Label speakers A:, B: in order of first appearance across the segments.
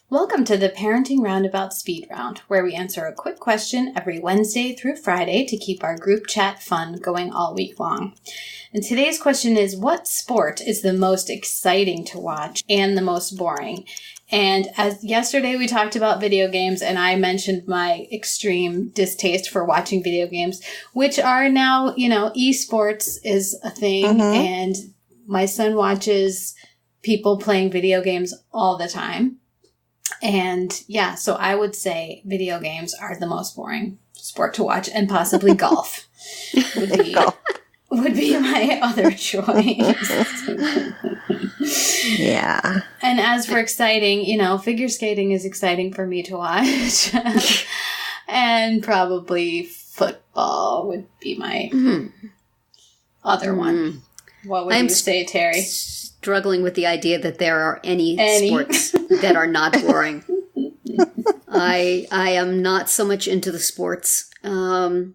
A: Welcome to the Parenting Roundabout Speed Round, where we answer a quick question every Wednesday through Friday to keep our group chat fun going all week long. And today's question is, what sport is the most exciting to watch and the most boring? And as yesterday we talked about video games, and I mentioned my extreme distaste for watching video games, which are now, esports is a thing, and my son watches people playing video games all the time. And yeah, so I would say video games are the most boring sport to watch, and possibly golf would be my other choice.
B: Yeah.
A: And as for exciting, figure skating is exciting for me to watch. And probably football would be my other one. What would you say, Terry?
C: Struggling with the idea that there are any sports that are not boring. I am not so much into the sports. But,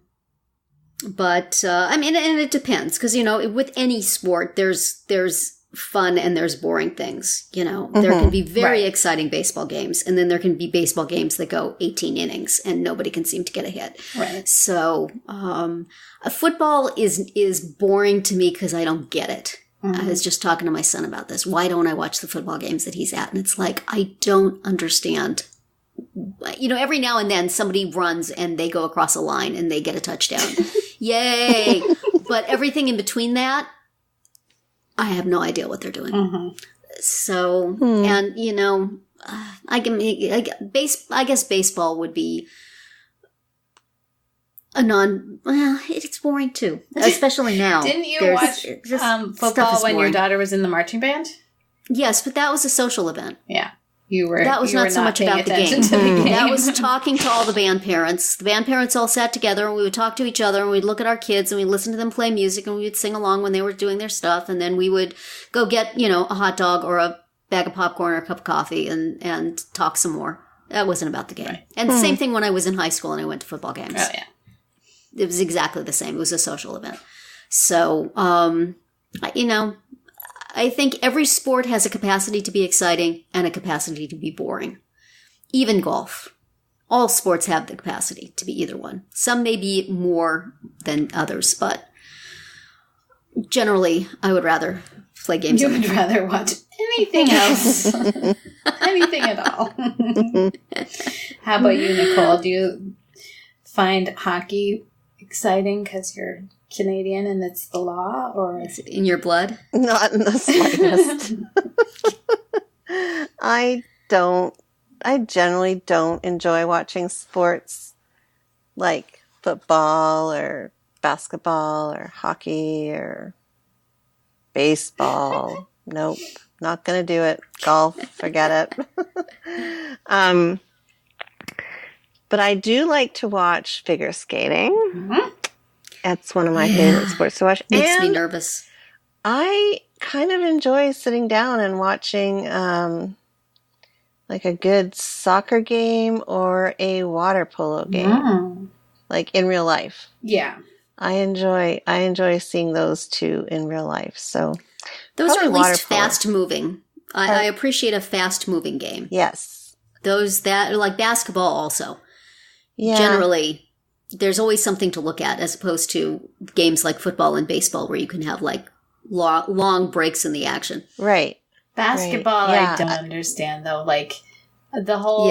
C: and it depends. Because, with any sport, there's fun and there's boring things. There can be very exciting baseball games. And then there can be baseball games that go 18 innings and nobody can seem to get a hit.
A: Right.
C: So, football is boring to me because I don't get it. I was just talking to my son about this. Why don't I watch the football games that he's at? And it's like, I don't understand. Every now and then somebody runs and they go across a line and they get a touchdown. Yay! But everything in between that, I have no idea what they're doing. So, and, I guess baseball would be it's boring too, especially now.
A: Didn't you watch football when your daughter was in the marching band?
C: Yes, but that was a social event.
A: Yeah.
C: That was not so much about the game. That was talking to all the band parents. The band parents all sat together and we would talk to each other and we'd look at our kids and we'd listen to them play music and we would sing along when they were doing their stuff. And then we would go get, a hot dog or a bag of popcorn or a cup of coffee and talk some more. That wasn't about the game. Right. And the same thing when I was in high school and I went to football games.
A: Oh, yeah.
C: It was exactly the same. It was a social event. So, I think every sport has a capacity to be exciting and a capacity to be boring. Even golf. All sports have the capacity to be either one. Some may be more than others, but generally, I would rather play games.
A: You would rather watch anything else. Anything at all. How about you, Nicole? Do you find hockey exciting because you're Canadian and it's the law, or
C: is it in your blood?
B: Not in the slightest. I generally don't enjoy watching sports like football or basketball or hockey or baseball. Nope, not gonna do it. Golf, forget it. But I do like to watch figure skating. That's one of my favorite sports to watch.
C: Makes me nervous.
B: I kind of enjoy sitting down and watching like a good soccer game or a water polo game. Like in real life.
A: Yeah.
B: I enjoy seeing those two in real life. So
C: those are at least fast moving. I appreciate a fast moving game.
B: Yes.
C: Those that like basketball also.
B: Yeah.
C: Generally, there's always something to look at as opposed to games like football and baseball where you can have like long breaks in the action.
B: Right.
A: Basketball, right. Yeah. I don't understand though. Like the whole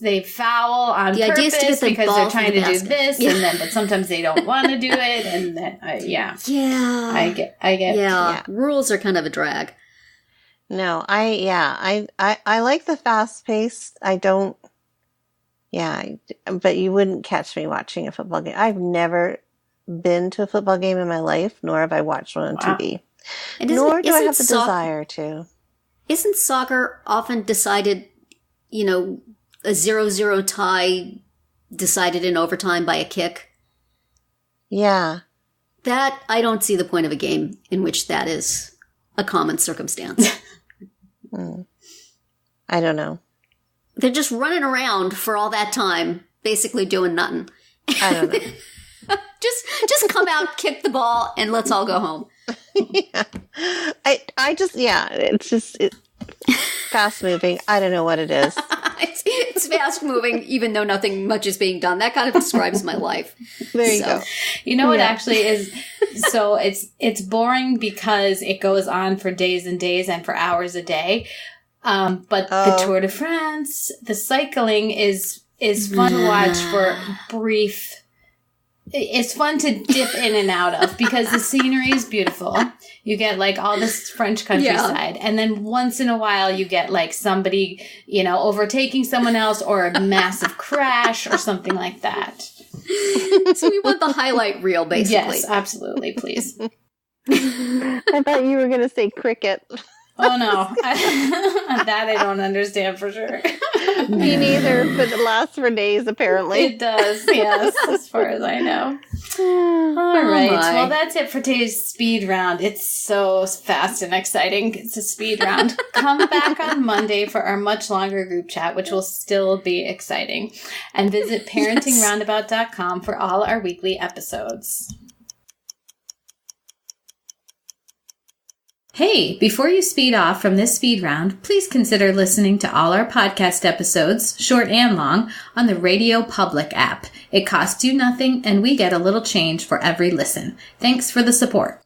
A: they foul on the purpose idea is to get the because they're trying to do this, and then but sometimes they don't want to do it, and then I get
C: rules are kind of a drag.
B: No, I like the fast pace. I don't. Yeah, but you wouldn't catch me watching a football game. I've never been to a football game in my life, nor have I watched one on TV. Nor do I have the desire to.
C: Isn't soccer often decided, a 0-0 tie decided in overtime by a kick?
B: Yeah.
C: That, I don't see the point of a game in which that is a common circumstance.
B: I don't know.
C: They're just running around for all that time, basically doing nothing.
B: I don't know.
C: just come out, kick the ball, and let's all go home.
B: Yeah. It's just fast moving. I don't know what it is.
C: It's fast moving, even though nothing much is being done. That kind of describes my life.
B: There you go.
A: You know what actually is, so it's boring because it goes on for days and days and for hours a day. But the Tour de France, the cycling is fun to watch for brief. It's fun to dip in and out of because the scenery is beautiful. You get like all this French countryside. And then once in a while you get like somebody, overtaking someone else or a massive crash or something like that.
C: So we want the highlight reel, basically.
A: Yes, absolutely, please.
B: I thought you were going to say cricket.
A: Oh, no. That I don't understand for sure.
B: Me neither, but it lasts for days, apparently.
A: It does, yes, as far as I know. All right. Well, that's it for today's speed round. It's so fast and exciting. It's a speed round. Come back on Monday for our much longer group chat, which will still be exciting. And visit parentingroundabout.com for all our weekly episodes. Hey, before you speed off from this speed round, please consider listening to all our podcast episodes, short and long, on the Radio Public app. It costs you nothing, and we get a little change for every listen. Thanks for the support.